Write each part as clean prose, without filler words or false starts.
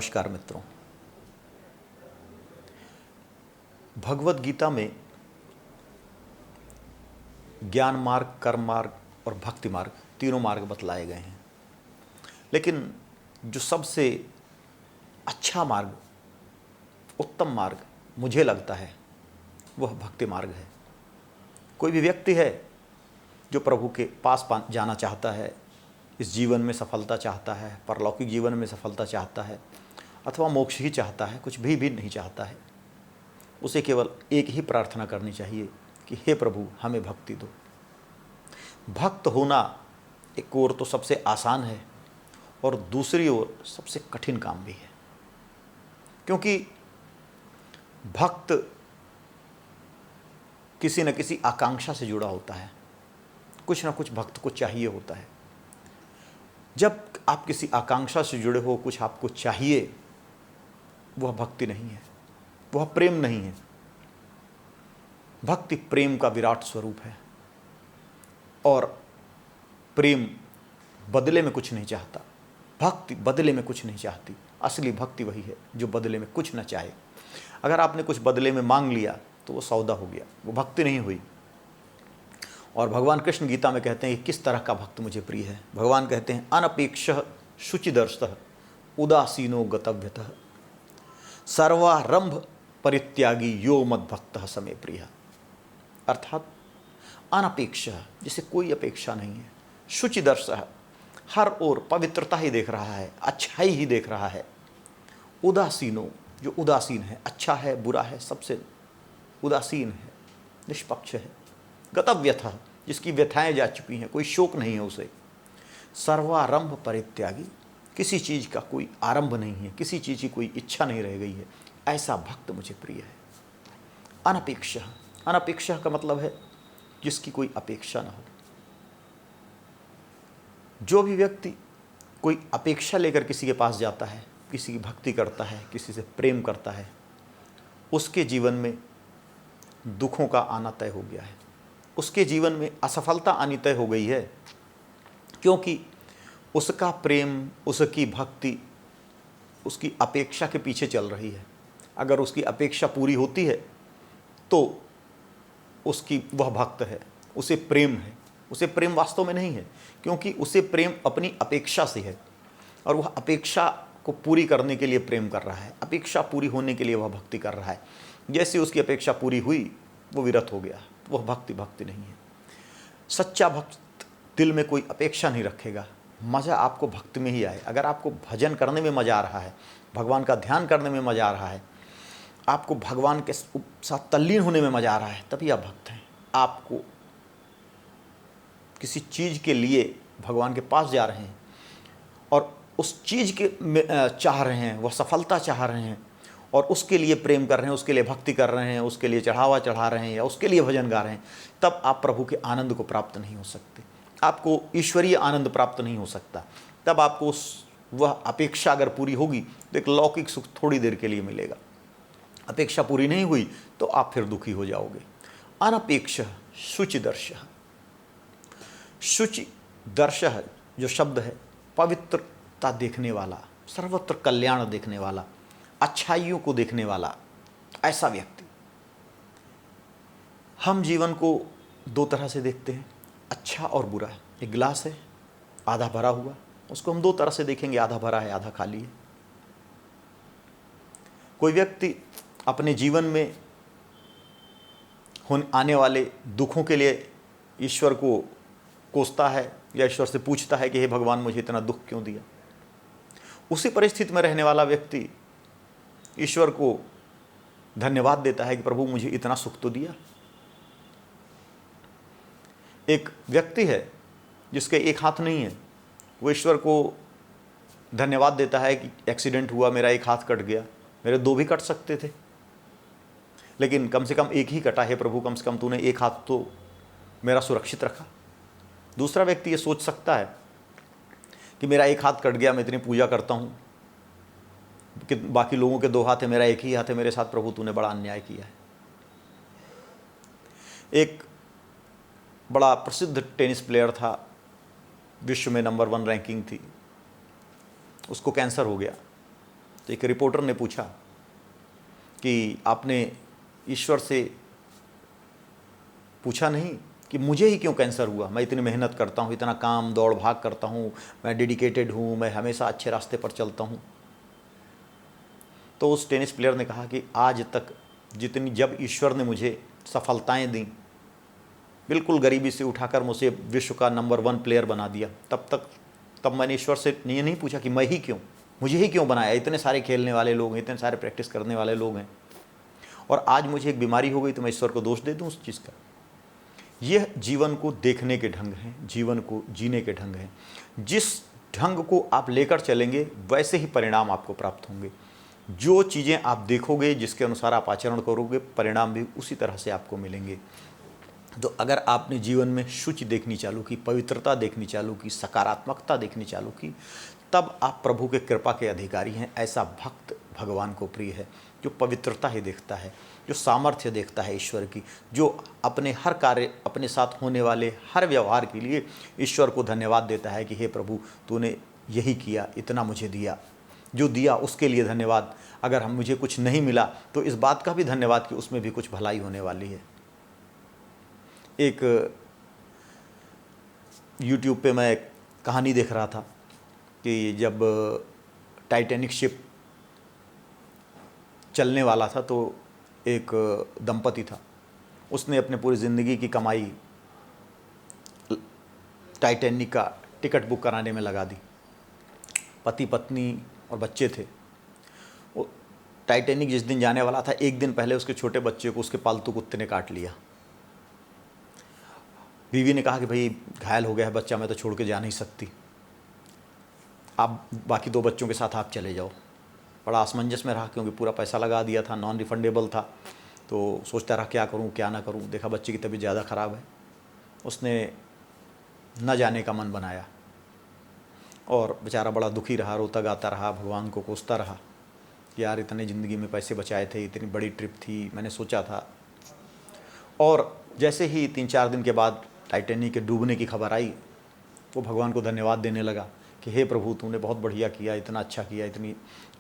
नमस्कार मित्रों। भगवत गीता में ज्ञान मार्ग, कर्म मार्ग और भक्ति मार्ग तीनों मार्ग बतलाए गए हैं, लेकिन जो सबसे अच्छा मार्ग, उत्तम मार्ग मुझे लगता है वह भक्ति मार्ग है। कोई भी व्यक्ति है जो प्रभु के पास जाना चाहता है, इस जीवन में सफलता चाहता है, परलौकिक जीवन में सफलता चाहता है, अथवा मोक्ष ही चाहता है, कुछ भी नहीं चाहता है, उसे केवल एक ही प्रार्थना करनी चाहिए कि हे प्रभु हमें भक्ति दो। भक्त होना एक ओर तो सबसे आसान है और दूसरी ओर सबसे कठिन काम भी है, क्योंकि भक्त किसी न किसी आकांक्षा से जुड़ा होता है, कुछ ना कुछ भक्त को चाहिए होता है। जब आप किसी आकांक्षा से जुड़े हो, कुछ आपको चाहिए, वह भक्ति नहीं है, वह प्रेम नहीं है। भक्ति प्रेम का विराट स्वरूप है और प्रेम बदले में कुछ नहीं चाहता। भक्ति बदले में कुछ नहीं चाहती। असली भक्ति वही है जो बदले में कुछ न चाहे। अगर आपने कुछ बदले में मांग लिया तो वो सौदा हो गया, वो भक्ति नहीं हुई। और भगवान कृष्ण गीता में कहते हैं कि किस तरह का भक्त मुझे प्रिय है। भगवान कहते हैं अनपेक्षः शुचिदर्शः उदासीनो गतव्यतः सर्वारंभ परित्यागी यो मद्भक्तः समे प्रियः। अर्थात अनपेक्षः, जिसे कोई अपेक्षा नहीं है, शुचिदर्शः, हर ओर पवित्रता ही देख रहा है, अच्छाई ही देख रहा है, उदासीनो, जो उदासीन है, अच्छा है बुरा है सबसे उदासीन है, निष्पक्ष है, गतव्यतः, जिसकी व्यथाएं जा चुकी हैं, कोई शोक नहीं है उसे, सर्वारंभ परित्यागी, किसी चीज़ का कोई आरंभ नहीं है, किसी चीज़ की कोई इच्छा नहीं रह गई है, ऐसा भक्त मुझे प्रिय है। अनपेक्षः, अनपेक्षः का मतलब है जिसकी कोई अपेक्षा ना हो। जो भी व्यक्ति कोई अपेक्षा लेकर किसी के पास जाता है, किसी की भक्ति करता है, किसी से प्रेम करता है, उसके जीवन में दुखों का आना तय हो गया है, उसके जीवन में असफलता आनी तय हो गई है, क्योंकि उसका प्रेम, उसकी भक्ति उसकी अपेक्षा के पीछे चल रही है। अगर उसकी अपेक्षा पूरी होती है तो उसकी वह भक्त है, उसे प्रेम है। उसे प्रेम वास्तव में नहीं है, क्योंकि उसे प्रेम अपनी अपेक्षा से है और वह अपेक्षा को पूरी करने के लिए प्रेम कर रहा है, अपेक्षा पूरी होने के लिए वह भक्ति कर रहा है। जैसे उसकी अपेक्षा पूरी हुई वो विरत हो गया, वह भक्ति नहीं है। सच्चा भक्त दिल में कोई अपेक्षा नहीं रखेगा। मज़ा आपको भक्ति में ही आए। अगर आपको भजन करने में मज़ा आ रहा है, भगवान का ध्यान करने में मज़ा आ रहा है, आपको भगवान के साथ तल्लीन होने में मज़ा आ रहा है, तभी आप भक्त हैं। आपको किसी चीज़ के लिए भगवान के पास जा रहे हैं और उस चीज़ के चाह रहे हैं, वह सफलता चाह रहे हैं और उसके लिए प्रेम कर रहे हैं, उसके लिए भक्ति कर रहे हैं, उसके लिए चढ़ावा चढ़ा रहे हैं या उसके लिए भजन गा रहे हैं, तब आप प्रभु के आनंद को प्राप्त नहीं हो सकते। आपको ईश्वरीय आनंद प्राप्त नहीं हो सकता। तब आपको वह अपेक्षा अगर पूरी होगी तो एक लौकिक सुख थोड़ी देर के लिए मिलेगा। अपेक्षा पूरी नहीं हुई तो आप फिर दुखी हो जाओगे। अनपेक्षः शुचिदर्शः, शुचिदर्शः जो शब्द है, पवित्रता देखने वाला, सर्वत्र कल्याण देखने वाला, अच्छाइयों को देखने वाला, ऐसा व्यक्ति। हम जीवन को दो तरह से देखते हैं, अच्छा और बुरा। एक गिलास है आधा भरा हुआ, उसको हम दो तरह से देखेंगे, आधा भरा है आधा खाली है। कोई व्यक्ति अपने जीवन में आने वाले दुखों के लिए ईश्वर को कोसता है या ईश्वर से पूछता है कि हे भगवान मुझे इतना दुख क्यों दिया। उसी परिस्थिति में रहने वाला व्यक्ति ईश्वर को धन्यवाद देता है कि प्रभु मुझे इतना सुख तो दिया। एक व्यक्ति है जिसके एक हाथ नहीं है, वो ईश्वर को धन्यवाद देता है कि एक्सीडेंट हुआ, मेरा एक हाथ कट गया, मेरे दो भी कट सकते थे लेकिन कम से कम एक ही कटा है प्रभु, कम से कम तूने एक हाथ तो मेरा सुरक्षित रखा। दूसरा व्यक्ति ये सोच सकता है कि मेरा एक हाथ कट गया, मैं इतनी पूजा करता हूँ कि बाकी लोगों के दो हाथ है, मेरा एक ही हाथ है, मेरे साथ प्रभु तूने बड़ा अन्याय किया है। एक बड़ा प्रसिद्ध टेनिस प्लेयर था, विश्व में नंबर 1 रैंकिंग थी, उसको कैंसर हो गया। तो एक रिपोर्टर ने पूछा कि आपने ईश्वर से पूछा नहीं कि मुझे ही क्यों कैंसर हुआ, मैं इतनी मेहनत करता हूँ, इतना काम दौड़ भाग करता हूँ, मैं डेडिकेटेड हूँ, मैं हमेशा अच्छे रास्ते पर चलता हूँ। तो उस टेनिस प्लेयर ने कहा कि आज तक जब ईश्वर ने मुझे सफलताएं दी, बिल्कुल गरीबी से उठाकर मुझे विश्व का नंबर 1 प्लेयर बना दिया, तब मैंने ईश्वर से ये नहीं पूछा कि मैं ही क्यों, मुझे ही क्यों बनाया, इतने सारे खेलने वाले लोग हैं, इतने सारे प्रैक्टिस करने वाले लोग हैं, और आज मुझे एक बीमारी हो गई तो मैं ईश्वर को दोष दे दूँ उस चीज़ का। यह जीवन को देखने के ढंग हैं, जीवन को जीने के ढंग हैं। जिस ढंग को आप लेकर चलेंगे वैसे ही परिणाम आपको प्राप्त होंगे। जो चीज़ें आप देखोगे, जिसके अनुसार आप आचरण करोगे, परिणाम भी उसी तरह से आपको मिलेंगे। तो अगर आपने जीवन में शुचि देखनी चालू की, पवित्रता देखनी चालू की, सकारात्मकता देखनी चालू की, तब आप प्रभु के कृपा के अधिकारी हैं। ऐसा भक्त भगवान को प्रिय है, जो पवित्रता ही देखता है, जो सामर्थ्य देखता है ईश्वर की, जो अपने हर कार्य, अपने साथ होने वाले हर व्यवहार के लिए ईश्वर को धन्यवाद देता है कि हे प्रभु, तूने यही किया, इतना मुझे दिया, जो दिया उसके लिए धन्यवाद। अगर मुझे कुछ नहीं मिला तो इस बात का भी धन्यवाद कि उसमें भी कुछ भलाई होने वाली है। एक YouTube पे मैं कहानी देख रहा था कि जब टाइटैनिक शिप चलने वाला था तो एक दंपति था, उसने अपने पूरी ज़िंदगी की कमाई टाइटैनिक का टिकट बुक कराने में लगा दी। पति पत्नी और बच्चे थे। वो टाइटैनिक जिस दिन जाने वाला था, एक दिन पहले उसके छोटे बच्चे को उसके पालतू कुत्ते ने काट लिया। बीवी ने कहा कि भाई घायल हो गया है बच्चा, मैं तो छोड़ के जा नहीं सकती, आप बाकी 2 बच्चों के साथ आप चले जाओ। बड़ा असमंजस में रहा, क्योंकि पूरा पैसा लगा दिया था, नॉन रिफंडेबल था। तो सोचता रहा क्या करूं क्या ना करूं। देखा बच्चे की तबीयत ज़्यादा ख़राब है, उसने न जाने का मन बनाया और बेचारा बड़ा दुखी रहा, रोता गाता रहा, भगवान को कोसता रहा कि यार इतने ज़िंदगी में पैसे बचाए थे, इतनी बड़ी ट्रिप थी, मैंने सोचा था। और जैसे ही 3-4 दिन के बाद टाइटैनिक के डूबने की खबर आई, वो भगवान को धन्यवाद देने लगा कि हे प्रभु, तूने बहुत बढ़िया किया, इतना अच्छा किया, इतनी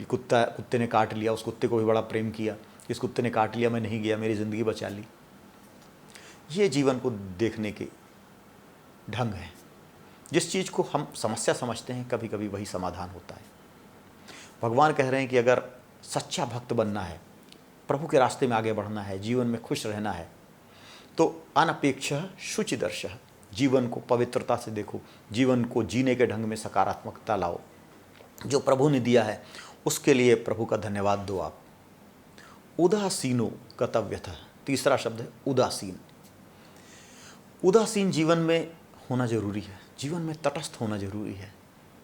कुत्ते ने काट लिया, उस कुत्ते को भी बड़ा प्रेम किया, इस कुत्ते ने काट लिया, मैं नहीं गया, मेरी ज़िंदगी बचा ली। ये जीवन को देखने के ढंग है। जिस चीज़ को हम समस्या समझते हैं, कभी कभी वही समाधान होता है। भगवान कह रहे हैं कि अगर सच्चा भक्त बनना है, प्रभु के रास्ते में आगे बढ़ना है, जीवन में खुश रहना है, तो अनपेक्षः शुचिदर्शः, जीवन को पवित्रता से देखो, जीवन को जीने के ढंग में सकारात्मकता लाओ। जो प्रभु ने दिया है उसके लिए प्रभु का धन्यवाद दो आप। उदासीनो कर्तव्यतः, तीसरा शब्द है उदासीन। उदासीन जीवन में होना जरूरी है, जीवन में तटस्थ होना जरूरी है।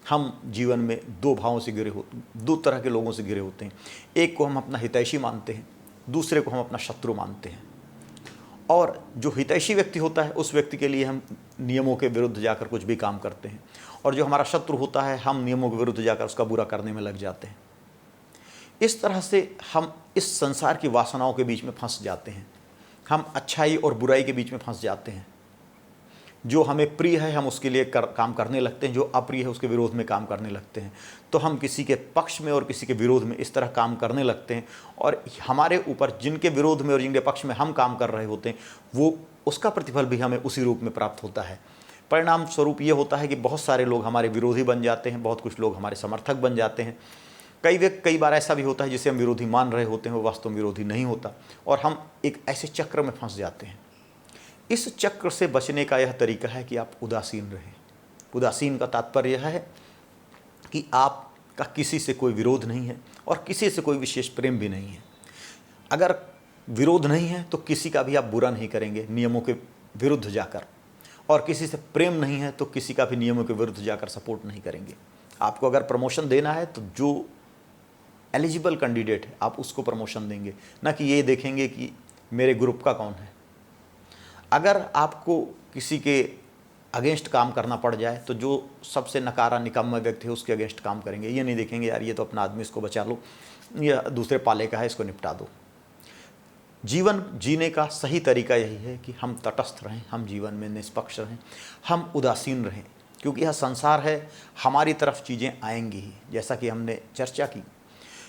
हम जीवन में 2 भावों से घिरे होते, 2 तरह के लोगों से घिरे होते हैं। एक को हम अपना हितैषी मानते हैं, दूसरे को हम अपना शत्रु मानते हैं। और जो हितैषी व्यक्ति होता है उस व्यक्ति के लिए हम नियमों के विरुद्ध जाकर कुछ भी काम करते हैं, और जो हमारा शत्रु होता है हम नियमों के विरुद्ध जाकर उसका बुरा करने में लग जाते हैं। इस तरह से हम इस संसार की वासनाओं के बीच में फंस जाते हैं, हम अच्छाई और बुराई के बीच में फंस जाते हैं। जो हमें प्रिय है हम उसके लिए काम करने लगते हैं, जो अप्रिय है उसके विरोध में काम करने लगते हैं। तो हम किसी के पक्ष में और किसी के विरोध में इस तरह काम करने लगते हैं, और हमारे ऊपर जिनके विरोध में और जिनके पक्ष में हम काम कर रहे होते हैं वो उसका प्रतिफल भी हमें उसी रूप में प्राप्त होता है। परिणाम स्वरूप ये होता है कि बहुत सारे लोग हमारे विरोधी बन जाते हैं, बहुत कुछ लोग हमारे समर्थक बन जाते हैं। कई बार ऐसा भी होता है जिसे हम विरोधी मान रहे होते हैं वो वास्तव में विरोधी नहीं होता, और हम एक ऐसे चक्र में फंस जाते हैं। इस चक्र से बचने का यह तरीका है कि आप उदासीन रहें। उदासीन का तात्पर्य यह है कि आपका किसी से कोई विरोध नहीं है और किसी से कोई विशेष प्रेम भी नहीं है। अगर विरोध नहीं है तो किसी का भी आप बुरा नहीं करेंगे नियमों के विरुद्ध जाकर, और किसी से प्रेम नहीं है तो किसी का भी नियमों के विरुद्ध जाकर सपोर्ट नहीं करेंगे। आपको अगर प्रमोशन देना है तो जो एलिजिबल कैंडिडेट है आप उसको प्रमोशन देंगे, ना कि ये देखेंगे कि मेरे ग्रुप का कौन है। अगर आपको किसी के अगेंस्ट काम करना पड़ जाए तो जो सबसे नकारा निकम्मा व्यक्ति है उसके अगेंस्ट काम करेंगे, ये नहीं देखेंगे यार ये तो अपना आदमी, इसको बचा लो, या दूसरे पाले का है इसको निपटा दो। जीवन जीने का सही तरीका यही है कि हम तटस्थ रहें, हम जीवन में निष्पक्ष रहें, हम उदासीन रहें, क्योंकि यह संसार है, हमारी तरफ चीज़ें आएंगी ही। जैसा कि हमने चर्चा की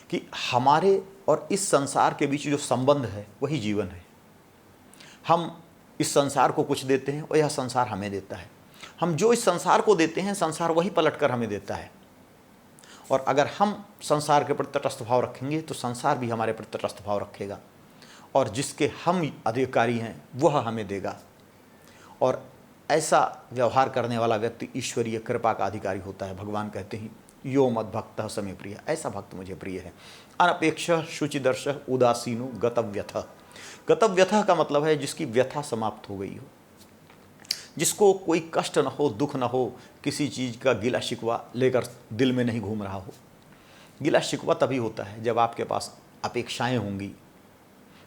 कि हमारे और इस संसार के बीच जो संबंध है वही जीवन है। हम इस संसार को कुछ देते हैं और यह संसार हमें देता है। हम जो इस संसार को देते हैं संसार वही पलटकर हमें देता है। और अगर हम संसार के प्रति तटस्थ भाव रखेंगे तो संसार भी हमारे प्रति तटस्थ भाव रखेगा, और जिसके हम अधिकारी हैं वह हमें देगा। और ऐसा व्यवहार करने वाला व्यक्ति ईश्वरीय कृपा का अधिकारी होता है। भगवान कहते हैं यो मद भक्त समय प्रिय, ऐसा भक्त मुझे प्रिय है। अनपेक्ष शुचिदर्श उदासीनो गतव्यथ। गतव्यथ का मतलब है जिसकी व्यथा समाप्त हो गई हो, जिसको कोई कष्ट न हो, दुख न हो, किसी चीज़ का गिला शिकवा लेकर दिल में नहीं घूम रहा हो। गिला शिकवा तभी होता है जब आपके पास अपेक्षाएं होंगी,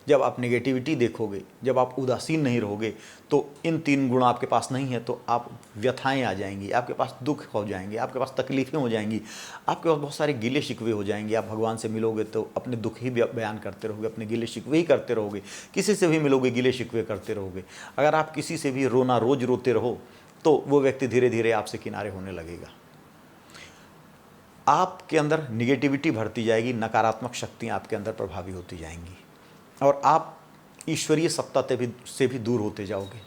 जब आप नेगेटिविटी देखोगे, जब आप उदासीन नहीं रहोगे। तो इन 3 गुण आपके पास नहीं है तो आप व्यथाएं आ जाएंगी, आपके पास दुख हो जाएंगे, आपके पास तकलीफ़ें हो जाएंगी, आपके पास बहुत सारे गिले शिकवे हो जाएंगे। आप भगवान से मिलोगे तो अपने दुख ही बयान करते रहोगे, अपने गिले शिकवे ही करते रहोगे। किसी से भी मिलोगे गिले शिकवे करते रहोगे। अगर आप किसी से भी रोना रोज रोते रहो तो वो व्यक्ति धीरे धीरे आपसे किनारे होने लगेगा। आपके अंदर निगेटिविटी बढ़ती जाएगी, नकारात्मक शक्तियाँ आपके अंदर प्रभावी होती जाएंगी, और आप ईश्वरीय सत्ता से भी दूर होते जाओगे।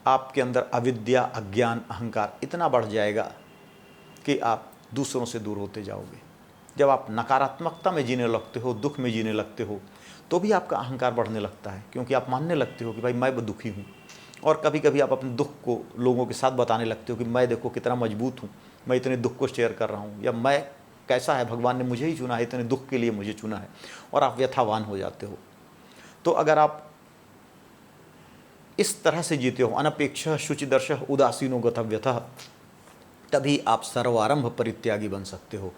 आपके अंदर अविद्या, अज्ञान, अहंकार इतना बढ़ जाएगा कि आप दूसरों से दूर होते जाओगे। जब आप नकारात्मकता में जीने लगते हो, दुख में जीने लगते हो, तो भी आपका अहंकार बढ़ने लगता है, क्योंकि आप मानने लगते हो कि भाई मैं दुखी हूँ। और कभी कभी आप अपने दुख को लोगों के साथ बताने लगते हो कि मैं देखो कितना मजबूत हूँ, मैं इतने दुख को शेयर कर रहा हूँ, या मैं कैसा है, भगवान ने मुझे ही चुना है, इतने दुख के लिए मुझे चुना है, और आप व्यथावान हो जाते हो। तो अगर आप इस तरह से जीते हो, अनपेक्ष शुचिदर्श उदासीनो गतव्यतः, तभी आप सर्वारंभ परित्यागी बन सकते हो।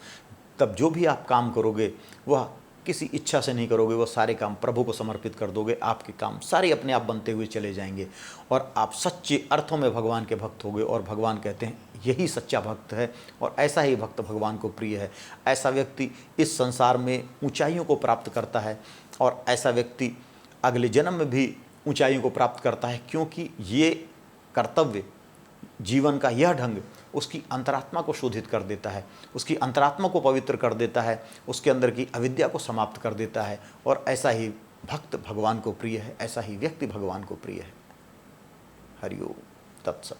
तब जो भी आप काम करोगे वह किसी इच्छा से नहीं करोगे, वो सारे काम प्रभु को समर्पित कर दोगे। आपके काम सारे अपने आप बनते हुए चले जाएंगे और आप सच्चे अर्थों में भगवान के भक्त होगे। और भगवान कहते हैं यही सच्चा भक्त है, और ऐसा ही भक्त भगवान को प्रिय है। ऐसा व्यक्ति इस संसार में ऊंचाइयों को प्राप्त करता है, और ऐसा व्यक्ति अगले जन्म में भी ऊंचाइयों को प्राप्त करता है, क्योंकि ये कर्तव्य, जीवन का यह ढंग उसकी अंतरात्मा को शोधित कर देता है, उसकी अंतरात्मा को पवित्र कर देता है, उसके अंदर की अविद्या को समाप्त कर देता है। और ऐसा ही भक्त भगवान को प्रिय है, ऐसा ही व्यक्ति भगवान को प्रिय है। हरि ओम तत्सत।